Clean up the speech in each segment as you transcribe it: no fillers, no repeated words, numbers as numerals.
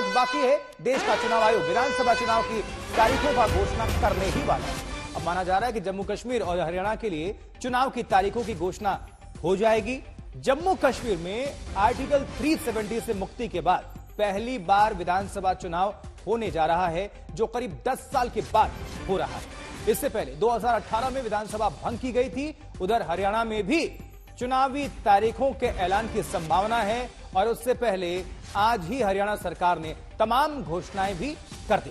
वक्त बाकी है। देश का चुनाव आयोग विधानसभा चुनाव की तारीखों का घोषणा करने ही वाला है। अब माना जा रहा है कि जम्मू कश्मीर और हरियाणा के लिए चुनाव की तारीखों की घोषणा हो जाएगी। जम्मू कश्मीर में आर्टिकल 370 से मुक्ति के बाद पहली बार विधानसभा चुनाव होने जा रहा है, जो करीब 10 साल के बाद हो रहा है। इससे पहले 2018 में विधानसभा भंग की गई थी। उधर हरियाणा में भी चुनावी तारीखों के ऐलान की संभावना है और उससे पहले आज ही हरियाणा सरकार ने तमाम घोषणाएं भी कर दी।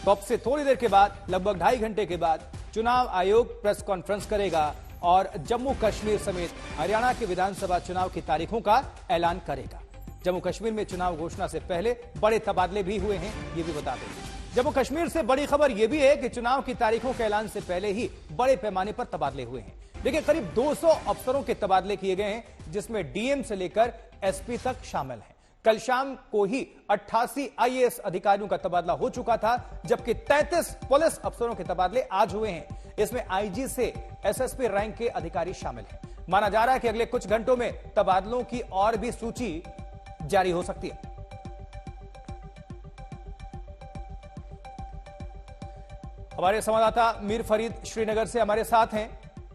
तो अब से थोड़ी देर के बाद, लगभग 2.5 घंटे के बाद चुनाव आयोग प्रेस कॉन्फ्रेंस करेगा और जम्मू कश्मीर समेत हरियाणा के विधानसभा चुनाव की तारीखों का ऐलान करेगा। जम्मू कश्मीर में चुनाव घोषणा से पहले बड़े तबादले भी हुए हैं, ये भी बता दें। जम्मू कश्मीर से बड़ी खबर यह भी है कि चुनाव की तारीखों के ऐलान से पहले ही बड़े पैमाने पर तबादले हुए हैं। देखिए, करीब 200 अफसरों के तबादले किए गए हैं, जिसमें डीएम से लेकर एसपी तक शामिल हैं। कल शाम को ही 88 आईएएस अधिकारियों का तबादला हो चुका था, जबकि 33 पुलिस अफसरों के तबादले आज हुए हैं। इसमें आईजी से एसएसपी रैंक के अधिकारी शामिल हैं। माना जा रहा है कि अगले कुछ घंटों में तबादलों की और भी सूची जारी हो सकती है। हमारे संवाददाता मीर फरीद श्रीनगर से हमारे साथ हैं।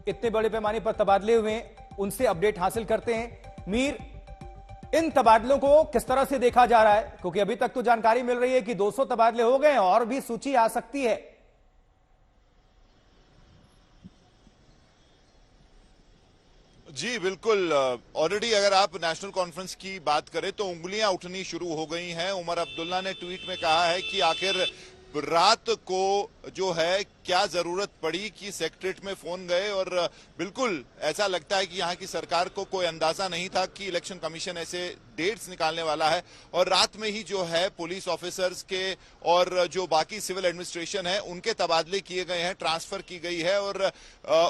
इतने बड़े पैमाने पर तबादले हुए हैं, उनसे अपडेट हासिल करते हैं। मीर, इन तबादलों को किस तरह से देखा जा रहा है? क्योंकि अभी तक तो जानकारी मिल रही है कि 200 तबादले हो गए और भी सूची आ सकती है। जी बिल्कुल, ऑलरेडी अगर आप नेशनल कॉन्फ्रेंस की बात करें तो उंगलियां उठनी शुरू हो गई हैं। उमर अब्दुल्ला ने ट्वीट में कहा है कि आखिर रात को जो है क्या जरूरत पड़ी कि सेक्रेटरीट में फोन गए, और बिल्कुल ऐसा लगता है कि यहाँ की सरकार को कोई अंदाजा नहीं था कि इलेक्शन कमीशन ऐसे डेट्स निकालने वाला है। और रात में ही जो है पुलिस ऑफिसर्स के और जो बाकी सिविल एडमिनिस्ट्रेशन है उनके तबादले किए गए हैं, ट्रांसफर की गई है। और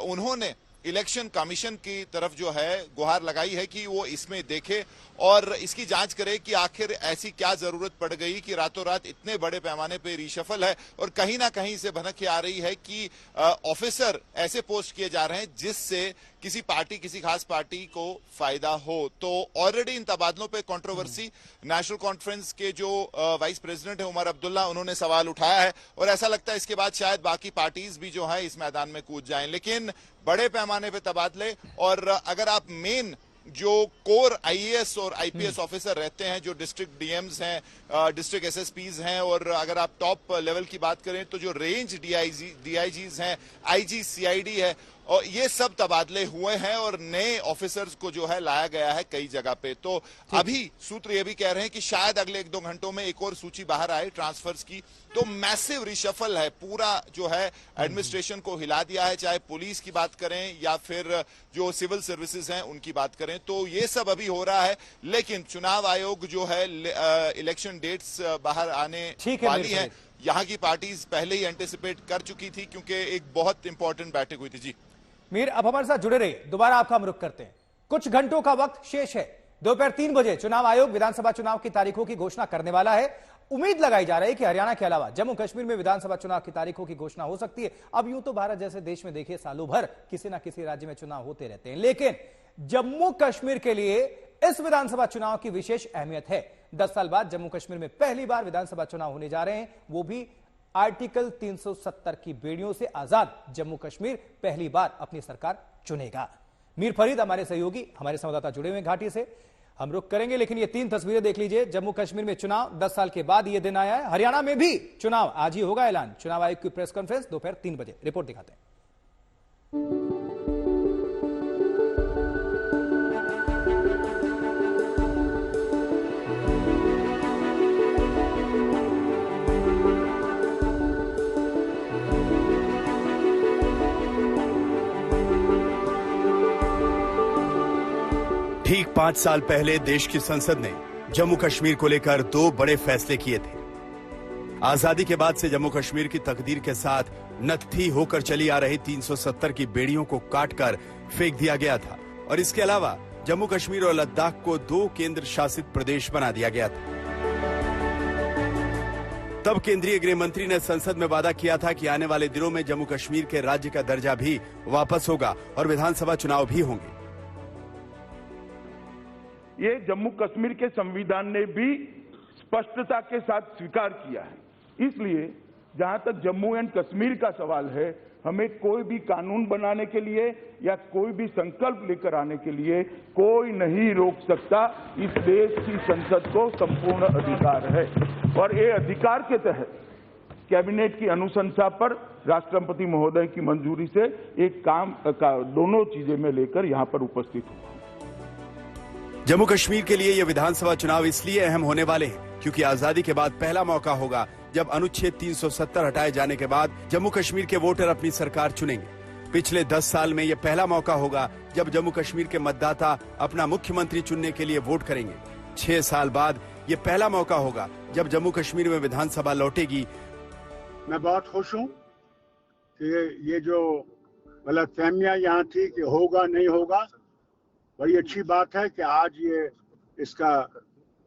उन्होंने इलेक्शन कमीशन की तरफ जो है गुहार लगाई है कि वो इसमें देखे और इसकी जांच करे कि आखिर ऐसी क्या जरूरत पड़ गई कि रातों रात इतने बड़े पैमाने पे रिशफल है। और कहीं ना कहीं से भनक आ रही है कि ऑफिसर ऐसे पोस्ट किए जा रहे हैं जिससे किसी पार्टी, किसी खास पार्टी को फायदा हो। तो ऑलरेडी इन तबादलों पे कंट्रोवर्सी, नेशनल कॉन्फ्रेंस के जो वाइस प्रेसिडेंट है उमर अब्दुल्ला, उन्होंने सवाल उठाया है और ऐसा लगता है इसके बाद शायद बाकी पार्टीज भी जो है इस मैदान में कूद जाएं। लेकिन बड़े पैमाने पे तबादले, और अगर आप मेन जो कोर आईएएस और आईपीएस ऑफिसर रहते हैं, जो डिस्ट्रिक्ट डीएम्स हैं, डिस्ट्रिक्ट एसएसपीज हैं, और अगर आप टॉप लेवल की बात करें तो जो रेंज डीआईजीज हैं, आईजी, सीआईडी है, और ये सब तबादले हुए हैं और नए ऑफिसर्स को जो है लाया गया है कई जगह पे। तो अभी सूत्र ये भी कह रहे हैं कि शायद अगले 1-2 घंटों में एक और सूची बाहर आए ट्रांसफर्स की। तो मैसिव रिशफल है, पूरा जो है एडमिनिस्ट्रेशन को हिला दिया है, चाहे पुलिस की बात करें या फिर जो सिविल सर्विसेज हैं उनकी बात करें। तो ये सब अभी हो रहा है, लेकिन चुनाव आयोग जो है इलेक्शन डेट्स बाहर आने वाली है। यहाँ की पार्टीज पहले ही एंटिसिपेट कर चुकी थी क्योंकि एक बहुत इंपॉर्टेंट बैठक हुई थी। जी मीर, अब हमारे साथ जुड़े रहिए, दोबारा आपका हम रुख करते हैं। कुछ घंटों का वक्त शेष है। दोपहर 3 बजे चुनाव आयोग विधानसभा चुनाव की तारीखों की घोषणा करने वाला है। उम्मीद लगाई जा रही है कि हरियाणा के अलावा जम्मू कश्मीर में विधानसभा चुनाव की तारीखों की घोषणा हो सकती है। अब यूं तो भारत जैसे देश में देखिए सालों भर किसी ना किसी राज्य में चुनाव होते रहते हैं, लेकिन जम्मू कश्मीर के लिए इस विधानसभा चुनाव की विशेष अहमियत है। 10 साल बाद जम्मू कश्मीर में पहली बार विधानसभा चुनाव होने जा रहे हैं, वो भी आर्टिकल 370 की बेड़ियों से आजाद जम्मू कश्मीर पहली बार अपनी सरकार चुनेगा। मीर फरीद हमारे सहयोगी, हमारे संवाददाता जुड़े हुए घाटी से, हम रुक करेंगे। लेकिन ये 3 तस्वीरें देख लीजिए। जम्मू कश्मीर में चुनाव 10 साल के बाद ये दिन आया है। हरियाणा में भी चुनाव आज ही होगा ऐलान। चुनाव आयोग की प्रेस कॉन्फ्रेंस दोपहर 3 बजे। रिपोर्ट दिखाते हैं। ठीक 5 साल पहले देश की संसद ने जम्मू कश्मीर को लेकर 2 बड़े फैसले किए थे। आजादी के बाद से जम्मू कश्मीर की तकदीर के साथ नत्थी होकर चली आ रही 370 की बेड़ियों को काटकर फेंक दिया गया था, और इसके अलावा जम्मू कश्मीर और लद्दाख को 2 केंद्र शासित प्रदेश बना दिया गया था। तब केंद्रीय गृह मंत्री ने संसद में वादा किया था कि आने वाले दिनों में जम्मू कश्मीर के राज्य का दर्जा भी वापस होगा और विधानसभा चुनाव भी होंगे। ये जम्मू कश्मीर के संविधान ने भी स्पष्टता के साथ स्वीकार किया है। इसलिए जहां तक जम्मू एंड कश्मीर का सवाल है, हमें कोई भी कानून बनाने के लिए या कोई भी संकल्प लेकर आने के लिए कोई नहीं रोक सकता। इस देश की संसद को संपूर्ण अधिकार है और ये अधिकार के तहत कैबिनेट की अनुशंसा पर राष्ट्रपति महोदय की मंजूरी से एक काम दोनों चीजें में लेकर यहां पर उपस्थित हूं। जम्मू कश्मीर के लिए ये विधानसभा चुनाव इसलिए अहम होने वाले हैं क्योंकि आजादी के बाद पहला मौका होगा जब अनुच्छेद 370 हटाए जाने के बाद जम्मू कश्मीर के वोटर अपनी सरकार चुनेंगे। पिछले 10 साल में यह पहला मौका होगा जब जम्मू कश्मीर के मतदाता अपना मुख्यमंत्री चुनने के लिए वोट करेंगे। 6 साल बाद यह पहला मौका होगा जब जम्मू कश्मीर में विधानसभा लौटेगी। मैं बहुत खुश हूं कि ये जो गलतफहमियां यहाँ थी कि होगा नहीं होगा, बड़ी अच्छी बात है कि आज ये इसका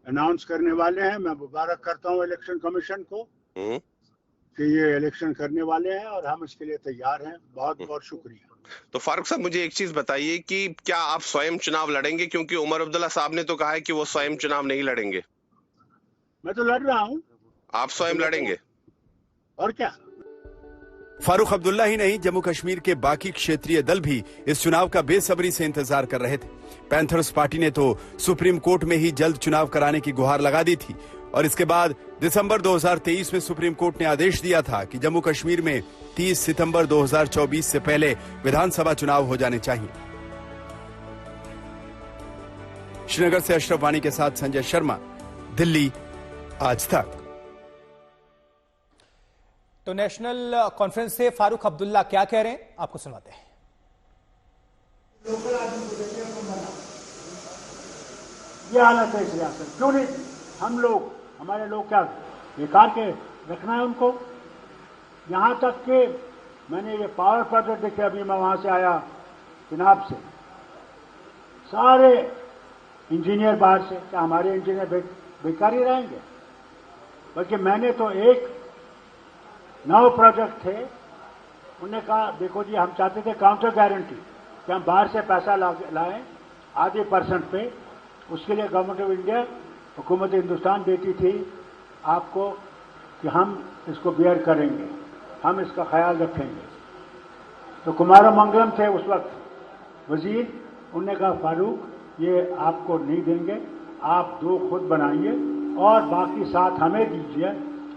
अनाउंस करने वाले हैं। मैं मुबारक करता हूं इलेक्शन कमीशन को कि ये इलेक्शन करने वाले हैं और हम इसके लिए तैयार हैं। बहुत बहुत शुक्रिया। तो फारूक साहब, मुझे एक चीज बताइए कि क्या आप स्वयं चुनाव लड़ेंगे? क्योंकि उमर अब्दुल्ला साहब ने तो कहा है कि वो स्वयं चुनाव नहीं लड़ेंगे। मैं तो लड़ रहा हूं। आप स्वयं लड़ेंगे? और क्या। फारूक अब्दुल्ला ही नहीं, जम्मू कश्मीर के बाकी क्षेत्रीय दल भी इस चुनाव का बेसब्री से इंतजार कर रहे थे। पैंथर्स पार्टी ने तो सुप्रीम कोर्ट में ही जल्द चुनाव कराने की गुहार लगा दी थी और इसके बाद दिसंबर 2023 में सुप्रीम कोर्ट ने आदेश दिया था कि जम्मू कश्मीर में 30 सितंबर 2024 से पहले विधानसभा चुनाव हो जाने चाहिए। श्रीनगर से अशरफ वानी के साथ संजय शर्मा, दिल्ली, आज तक। तो नेशनल कॉन्फ्रेंस से फारूक अब्दुल्ला क्या कह रहे हैं, आपको सुनाते हैं। ये हालत है इस रियासत। क्यों नहीं हम लोग, हमारे लोग क्या बेकार के रखना है उनको? यहां तक कि मैंने ये पावर प्रोजेक्ट देखे, अभी मैं वहां से आया चिनाब से, सारे इंजीनियर बाहर से। क्या हमारे इंजीनियर बेकार ही रहेंगे? बल्कि मैंने तो एक 9 प्रोजेक्ट थे, उन्होंने कहा देखो जी, हम चाहते थे काउंटर गारंटी कि हम बाहर से पैसा लाएं आधे % पे। उसके लिए गवर्नमेंट ऑफ इंडिया, हुकूमत हिंदुस्तान देती थी आपको कि हम इसको बेयर करेंगे, हम इसका ख्याल रखेंगे। तो कुमारमंगलम थे उस वक्त वजीर, उन्होंने कहा फारूक ये आपको नहीं देंगे, आप 2 खुद बनाइए और बाकी 7 हमें दीजिए,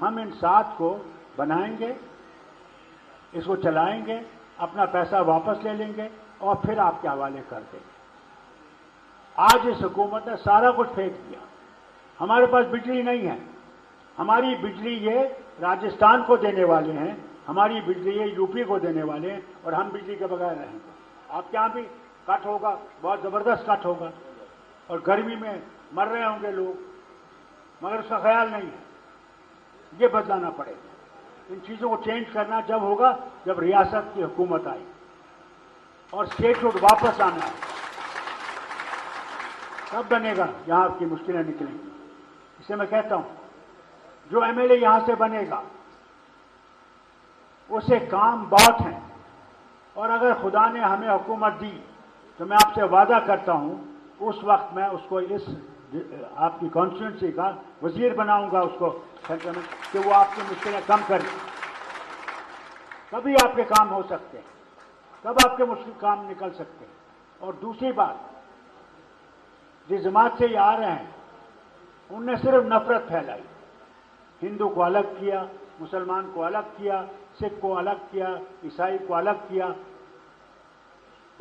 हम इन 7 को बनाएंगे, इसको चलाएंगे, अपना पैसा वापस ले लेंगे और फिर आपके हवाले कर देंगे। आज इस हुकूमत ने सारा कुछ फेंक दिया। हमारे पास बिजली नहीं है। हमारी बिजली ये राजस्थान को देने वाले हैं, हमारी बिजली ये यूपी को देने वाले हैं और हम बिजली के बगैर रहेंगे। आपके यहाँ भी कट होगा, बहुत ज़बरदस्त कट होगा और गर्मी में मर रहे होंगे लोग, मगर उसका ख्याल नहीं है। ये बदलाना पड़ेगा। इन चीज़ों को चेंज करना जब होगा जब रियासत की हुकूमत आई और स्टेटहुड वापस आना है, तब बनेगा, यहाँ की मुश्किलें निकलेंगी। इसे मैं कहता हूँ, जो एमएलए यहाँ से बनेगा उसे काम बहुत हैं और अगर खुदा ने हमें हुकूमत दी तो मैं आपसे वादा करता हूँ उस वक्त मैं उसको इस आपकी कॉन्स्टिट्यूंसी का वजीर बनाऊंगा उसको सेंटर में, कि वो आपकी मुश्किलें कम करे। तभी आपके काम हो सकते हैं, तब आपके मुश्किल काम निकल सकते हैं। और दूसरी बात, जिस जमात से ये आ रहे हैं उनने सिर्फ नफरत फैलाई, हिंदू को अलग किया, मुसलमान को अलग किया, सिख को अलग किया, ईसाई को अलग किया।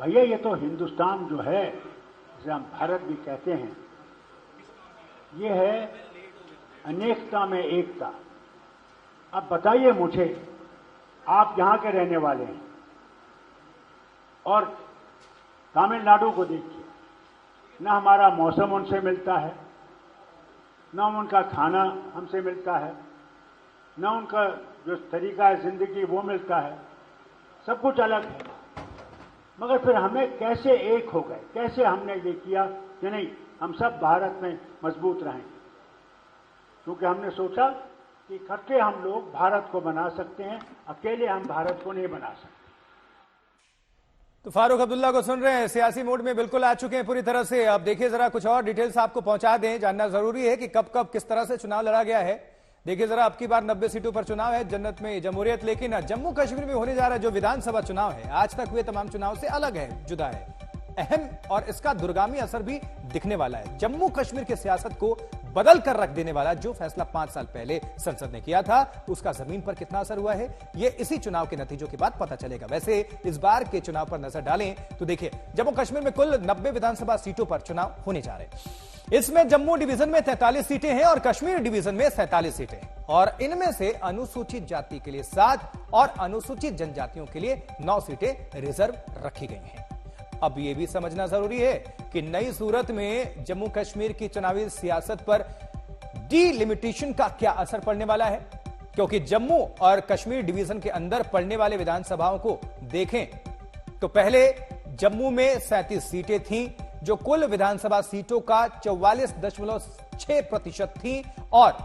भैया ये तो हिंदुस्तान जो है, जिसे हम भारत भी कहते हैं, ये है अनेकता में एकता। अब बताइए मुझे, आप यहाँ के रहने वाले हैं और तमिलनाडु को देखिए, न हमारा मौसम उनसे मिलता है, न उनका खाना हमसे मिलता है, न उनका जो तरीका है जिंदगी वो मिलता है, सब कुछ अलग है। मगर फिर हमें कैसे एक हो गए, कैसे हमने ये किया कि नहीं हम सब भारत में मजबूत रहेंगे? क्योंकि हमने सोचा कि इकट्ठे हम लोग भारत को बना सकते हैं, अकेले हम भारत को नहीं बना सकते। तो फारूक अब्दुल्ला को सुन रहे हैं, सियासी मोड में बिल्कुल आ चुके हैं पूरी तरह से। अब देखिए जरा कुछ और डिटेल्स आपको पहुंचा दें, जानना जरूरी है कि कब कब किस तरह से चुनाव लड़ा गया है। देखिए जरा, अब की बार 90 सीटों पर चुनाव है, जन्नत में जमहूरियत। लेकिन जम्मू कश्मीर में होने जा रहा जो विधानसभा चुनाव है, आज तक हुए तमाम चुनाव से अलग है, जुदा है, अहम, और इसका दूरगामी असर भी दिखने वाला है। जम्मू कश्मीर की सियासत को बदल कर रख देने वाला जो फैसला 5 साल पहले संसद ने किया था, उसका जमीन पर कितना असर हुआ है, यह इसी चुनाव के नतीजों के बाद पता चलेगा। वैसे इस बार के चुनाव पर नजर डालें तो देखिए, जम्मू कश्मीर में कुल 90 विधानसभा सीटों पर चुनाव होने जा रहे हैं। इसमें जम्मू डिवीजन में 43 सीटें हैं और कश्मीर डिवीजन में 47 सीटें हैं, और इनमें से अनुसूचित जाति के लिए 7 और अनुसूचित जनजातियों के लिए 9 सीटें रिजर्व रखी गई हैं। अब यह भी समझना जरूरी है कि नई सूरत में जम्मू कश्मीर की चुनावी सियासत पर डीलिमिटेशन का क्या असर पड़ने वाला है, क्योंकि जम्मू और कश्मीर डिवीजन के अंदर पड़ने वाले विधानसभाओं को देखें तो पहले जम्मू में 37 सीटें थीं, जो कुल विधानसभा सीटों का 44.6% थी, और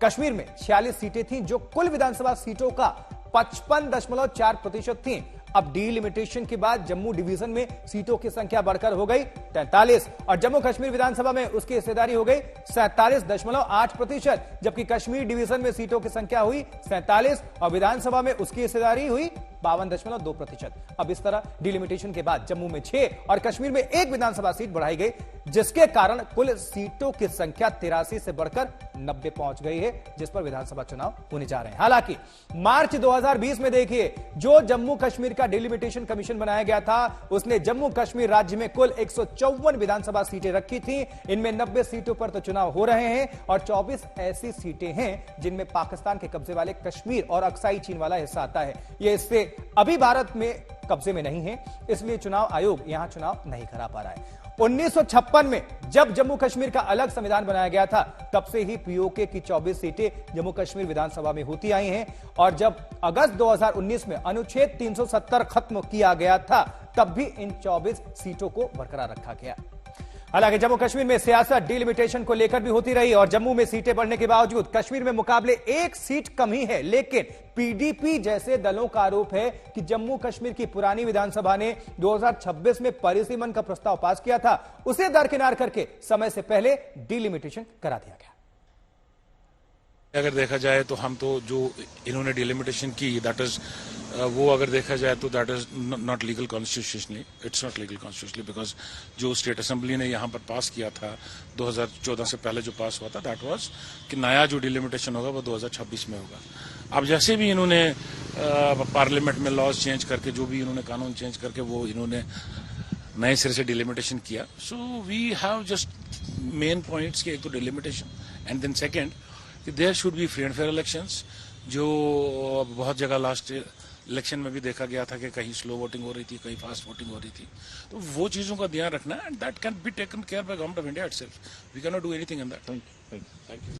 कश्मीर में 46 सीटें थीं, जो कुल विधानसभा सीटों का 55.4% थी। अब डीलिमिटेशन के बाद जम्मू डिवीजन में सीटों की संख्या बढ़कर हो गई 43, और जम्मू कश्मीर विधानसभा में उसकी हिस्सेदारी हो गई 47.8%, जबकि कश्मीर डिवीजन में सीटों की संख्या हुई 47 और विधानसभा में उसकी हिस्सेदारी हुई 52.2%। अब इस तरह डीलिमिटेशन के बाद जम्मू में 6 और कश्मीर में 1 विधानसभा सीट बढ़ाई गई, जिसके कारण कुल सीटों की संख्या 83 से बढ़कर 90 पहुंच गई है, जिस पर विधानसभा चुनाव होने जा रहे हैं। हालांकि मार्च 2020 में देखिए, जो जम्मू कश्मीर का डीलिमिटेशन कमीशन बनाया गया था, उसने जम्मू कश्मीर राज्य में कुल 154 विधानसभा सीटें रखी थी। इनमें 90 सीटों पर तो चुनाव हो रहे हैं और 24 ऐसी सीटें हैं जिनमें पाकिस्तान के कब्जे वाले कश्मीर और अक्साई चीन वाला हिस्सा आता है। यह इससे अभी भारत में कब्जे में नहीं है, इसलिए चुनाव आयोग यहां चुनाव नहीं करा पा रहा है। 1956 में जब जम्मू कश्मीर का अलग संविधान बनाया गया था, तब से ही पीओके की 24 सीटें जम्मू कश्मीर विधानसभा में होती आई हैं, और जब अगस्त 2019 में अनुच्छेद 370 खत्म किया गया था, तब भी इन 24 सीटों को बरकरार रखा गया। हालांकि जम्मू कश्मीर में सियासत डीलिमिटेशन को लेकर भी होती रही, और जम्मू में सीटें बढ़ने के बावजूद कश्मीर में मुकाबले 1 सीट कम ही है। लेकिन पीडीपी जैसे दलों का आरोप है कि जम्मू कश्मीर की पुरानी विधानसभा ने 2026 में परिसीमन का प्रस्ताव पास किया था, उसे दरकिनार करके समय से पहले डीलिमिटेशन करा दिया गया। अगर देखा जाए तो हम तो जो इन्होंने डिलिमिटेशन की, दैट इज वो अगर देखा जाए तो that is not legal constitutionally, it's not legal constitutionally, because जो स्टेट असेंबली ने यहाँ पर पास किया था 2014 से पहले जो पास हुआ था, दैट वाज कि नया जो डिलिमिटेशन होगा वो 2026 में होगा। अब जैसे भी इन्होंने पार्लियामेंट में लॉज चेंज करके, जो भी इन्होंने कानून चेंज करके वो इन्होंने नए सिरे से डिलिमिटेशन किया। So we have just main points कि एक तो डिलिमिटेशन एंड देन सेकेंड कि there should be free and fair elections, जो बहुत जगह लास्ट इलेक्शन में भी देखा गया था कि कहीं स्लो वोटिंग हो रही थी, कहीं फास्ट वोटिंग हो रही थी। तो वो चीजों का ध्यान रखना, and that can be taken care by government of India itself. We can not do anything in that. Thank you.